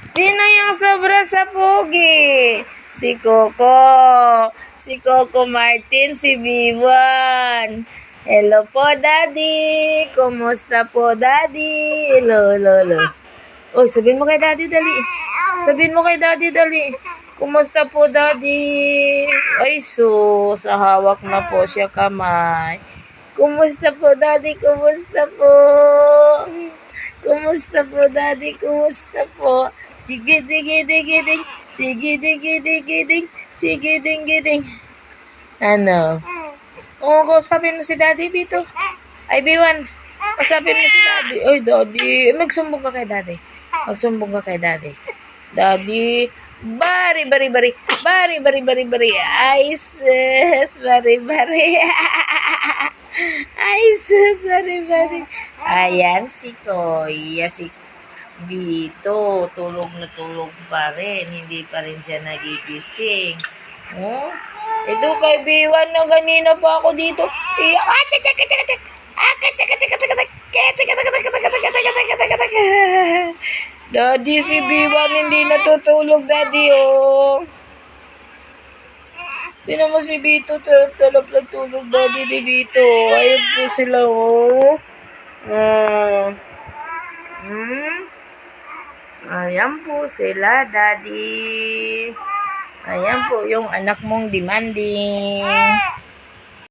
Sino yung sobra sa pogi? Si Coco. Si Coco Martin, si Vivan. Hello po, Daddy. Kumusta po, Daddy? Hello, hello, hello. Oy, sabihin mo kay Daddy, dali. Sabihin mo kay Daddy, dali. Kumusta po, Daddy? Ay, sa hawak na po siya kamay. Kumusta po, Daddy? Kumusta po? Kumusta po, Daddy? Kumusta po? Chigi-digi-digi-ding. Chigi-digi-digi-ding. Chigi-ding-ding. Ano? Oo, kausapin mo si Daddy, Bito. Ay, Biwan. Kausapin mo si Daddy. Ay, Daddy. Magsumbong ka kay Daddy. Magsumbong ka kay Daddy. Daddy. Bari, bari, bari. Bari, bari, bari, bari. Ay, sis. Bari, bari. Ay, sis. Bari, bari. Ayan si Kuya, si Bito. Tulog na tulog pa rin. Hindi pa rin siya nagigising. Oh? Ito kay Biwan na ganina pa ako dito. Daddy, si Biwan hindi natutulog, Daddy, oh. Di naman si Bito, talap nagtulog, Daddy, di Bito. Ayun po sila, oh. Ayan po sila, Daddy. Ayan po yung anak mong demanding.